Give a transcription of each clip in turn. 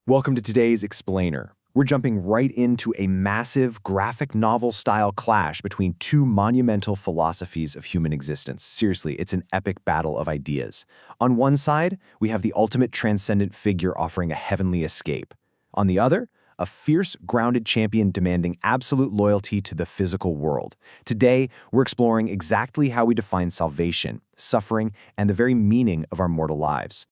Welcome to today's Explainer. We're jumping right into a massive graphic novel-style clash between two monumental philosophies of human existence. Seriously, it's an epic battle of ideas. On one side, we have the ultimate transcendent figure offering a heavenly escape. On the other, a fierce, grounded champion demanding absolute loyalty to the physical world. Today, we're exploring exactly how we define salvation, suffering, and the very meaning of our mortal lives.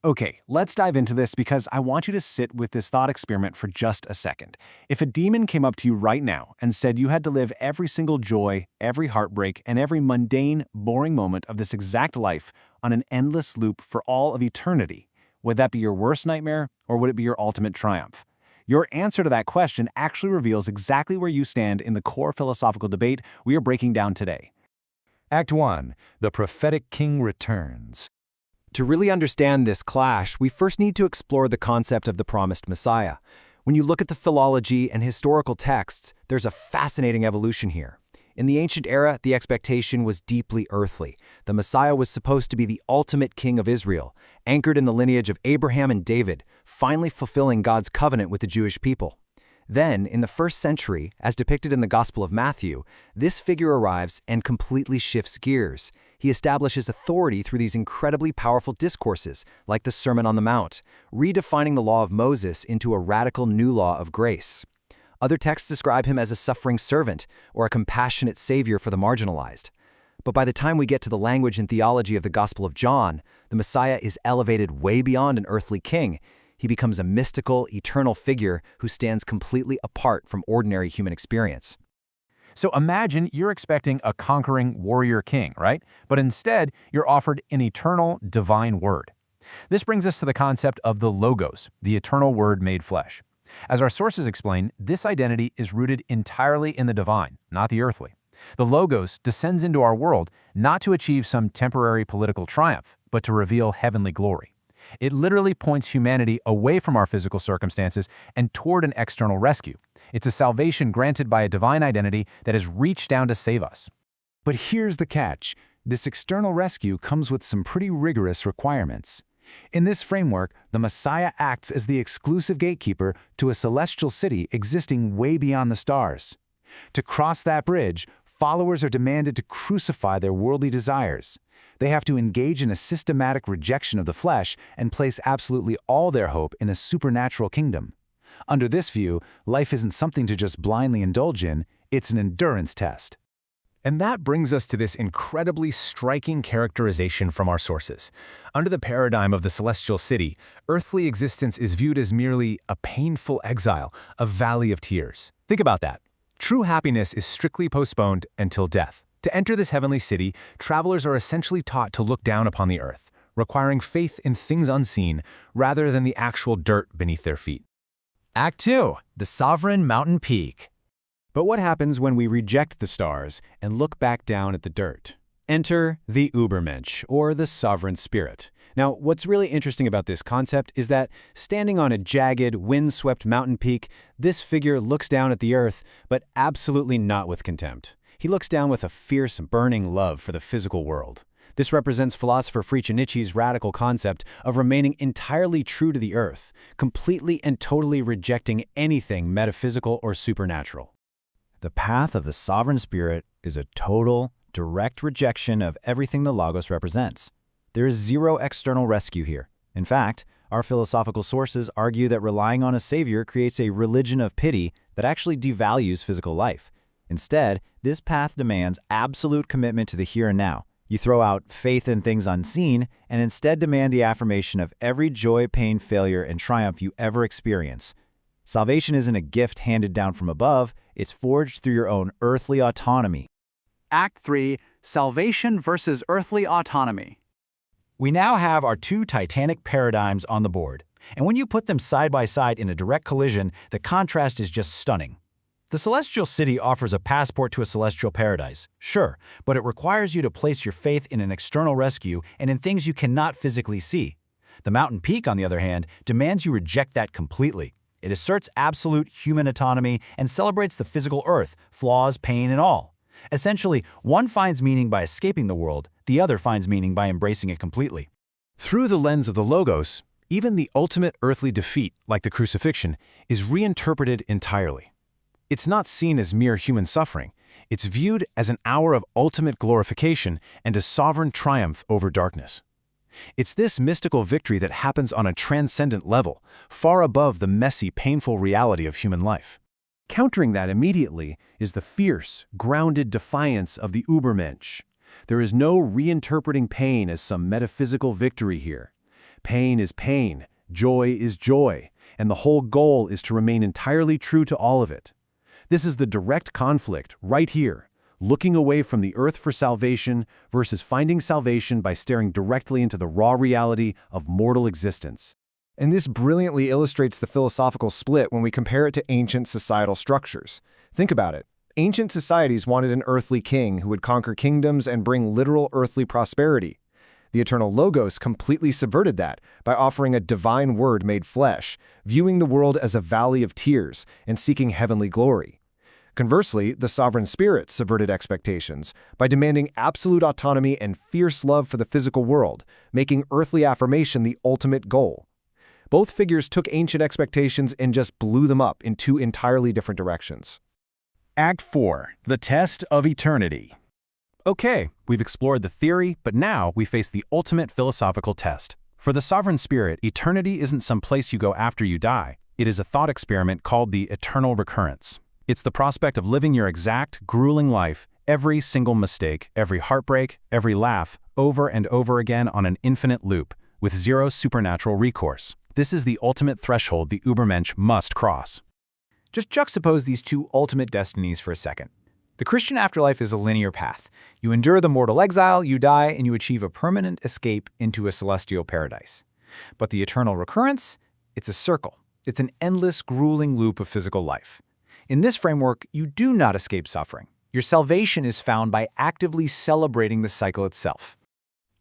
Okay, let's dive into this because I want you to sit with this thought experiment for just a second. If a demon came up to you right now and said you had to live every single joy, every heartbreak, and every mundane, boring moment of this exact life on an endless loop for all of eternity, would that be your worst nightmare or would it be your ultimate triumph? Your answer to that question actually reveals exactly where you stand in the core philosophical debate we are breaking down today. Act 1. The Prophetic King Returns. To really understand this clash, we first need to explore the concept of the promised Messiah. When you look at the philology and historical texts, there's a fascinating evolution here. In the ancient era, the expectation was deeply earthly. The Messiah was supposed to be the ultimate king of Israel, anchored in the lineage of Abraham and David, finally fulfilling God's covenant with the Jewish people. Then, in the 1st century, as depicted in the Gospel of Matthew, this figure arrives and completely shifts gears. He establishes authority through these incredibly powerful discourses, like the Sermon on the Mount, redefining the law of Moses into a radical new law of grace. Other texts describe him as a suffering servant or a compassionate savior for the marginalized. But by the time we get to the language and theology of the Gospel of John, the Messiah is elevated way beyond an earthly king. He becomes a mystical, eternal figure who stands completely apart from ordinary human experience. So imagine you're expecting a conquering warrior king, right? But instead, you're offered an eternal, divine word. This brings us to the concept of the Logos, the eternal word made flesh. As our sources explain, this identity is rooted entirely in the divine, not the earthly. The Logos descends into our world not to achieve some temporary political triumph, but to reveal heavenly glory. It literally points humanity away from our physical circumstances and toward an external rescue. It's a salvation granted by a divine identity that has reached down to save us. But here's the catch. This external rescue comes with some pretty rigorous requirements. In this framework, the Messiah acts as the exclusive gatekeeper to a celestial city existing way beyond the stars. To cross that bridge, followers are demanded to crucify their worldly desires. They have to engage in a systematic rejection of the flesh and place absolutely all their hope in a supernatural kingdom. Under this view, life isn't something to just blindly indulge in, it's an endurance test. And that brings us to this incredibly striking characterization from our sources. Under the paradigm of the celestial city, earthly existence is viewed as merely a painful exile, a valley of tears. Think about that. True happiness is strictly postponed until death. To enter this heavenly city, travelers are essentially taught to look down upon the earth, requiring faith in things unseen rather than the actual dirt beneath their feet. Act 2. The Sovereign Mountain Peak. But what happens when we reject the stars and look back down at the dirt? Enter the Übermensch, or the Sovereign Spirit. Now, what's really interesting about this concept is that, standing on a jagged, wind-swept mountain peak, this figure looks down at the earth, but absolutely not with contempt. He looks down with a fierce, burning love for the physical world. This represents philosopher Friedrich Nietzsche's radical concept of remaining entirely true to the earth, completely and totally rejecting anything metaphysical or supernatural. The path of the Sovereign Spirit is a total, direct rejection of everything the Logos represents. There is zero external rescue here. In fact, our philosophical sources argue that relying on a savior creates a religion of pity that actually devalues physical life. Instead, this path demands absolute commitment to the here and now. You throw out faith in things unseen and instead demand the affirmation of every joy, pain, failure, and triumph you ever experience. Salvation isn't a gift handed down from above, it's forged through your own earthly autonomy. Act 3. Salvation versus earthly autonomy. We now have our two titanic paradigms on the board, and when you put them side by side in a direct collision, the contrast is just stunning. The celestial city offers a passport to a celestial paradise, sure, but it requires you to place your faith in an external rescue and in things you cannot physically see. The mountain peak, on the other hand, demands you reject that completely. It asserts absolute human autonomy and celebrates the physical earth, flaws, pain, and all. Essentially, one finds meaning by escaping the world, the other finds meaning by embracing it completely. Through the lens of the Logos, Even the ultimate earthly defeat, like the crucifixion, is reinterpreted entirely. It's not seen as mere human suffering. It's viewed as an hour of ultimate glorification and a sovereign triumph over darkness. It's this mystical victory that happens on a transcendent level, far above the messy, painful reality of human life. Countering that immediately is the fierce, grounded defiance of the Übermensch. There is no reinterpreting pain as some metaphysical victory here. Pain is pain, joy is joy, and the whole goal is to remain entirely true to all of it. This is the direct conflict, right here, looking away from the earth for salvation versus finding salvation by staring directly into the raw reality of mortal existence. And this brilliantly illustrates the philosophical split when we compare it to ancient societal structures. Think about it. Ancient societies wanted an earthly king who would conquer kingdoms and bring literal earthly prosperity. The eternal Logos completely subverted that by offering a divine word made flesh, viewing the world as a valley of tears and seeking heavenly glory. Conversely, the sovereign spirit subverted expectations by demanding absolute autonomy and fierce love for the physical world, making earthly affirmation the ultimate goal. Both figures took ancient expectations and just blew them up in two entirely different directions. Act 4. The Test of Eternity. Okay, we've explored the theory, but now we face the ultimate philosophical test. For the sovereign spirit, eternity isn't some place you go after you die. It is a thought experiment called the eternal recurrence. It's the prospect of living your exact, grueling life, every single mistake, every heartbreak, every laugh, over and over again on an infinite loop, with zero supernatural recourse. This is the ultimate threshold the Übermensch must cross. Just juxtapose these two ultimate destinies for a second. The Christian afterlife is a linear path. You endure the mortal exile, you die, and you achieve a permanent escape into a celestial paradise. But the eternal recurrence? It's a circle. It's an endless, grueling loop of physical life. In this framework, you do not escape suffering. Your salvation is found by actively celebrating the cycle itself.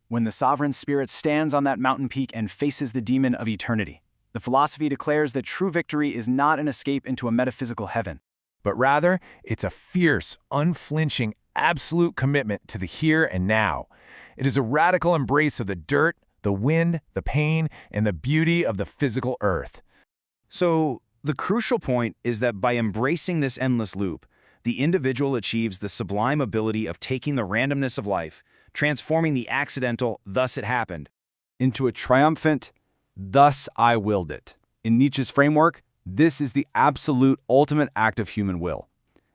When the sovereign spirit stands on that mountain peak and faces the demon of eternity, the philosophy declares that true victory is not an escape into a metaphysical heaven, But rather, it's a fierce, unflinching, absolute commitment to the here and now. It is a radical embrace of the dirt, the wind, the pain, and the beauty of the physical earth. So, the crucial point is that by embracing this endless loop, the individual achieves the sublime ability of taking the randomness of life, transforming the accidental, thus it happened, into a triumphant, thus I willed it. In Nietzsche's framework, this is the absolute ultimate act of human will.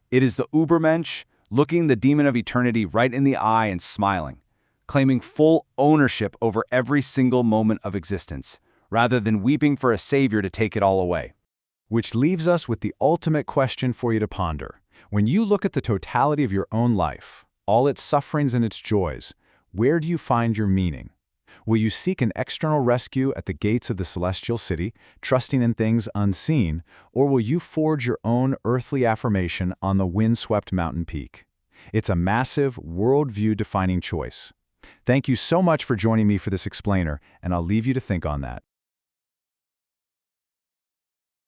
It is the Übermensch looking the demon of eternity right in the eye and smiling, claiming full ownership over every single moment of existence, rather than weeping for a savior to take it all away. Which leaves us with the ultimate question for you to ponder. When you look at the totality of your own life, all its sufferings and its joys, where do you find your meaning? Will you seek an external rescue at the gates of the celestial city, trusting in things unseen, or will you forge your own earthly affirmation on the wind-swept mountain peak? It's a massive, worldview-defining choice. Thank you so much for joining me for this explainer, and I'll leave you to think on that.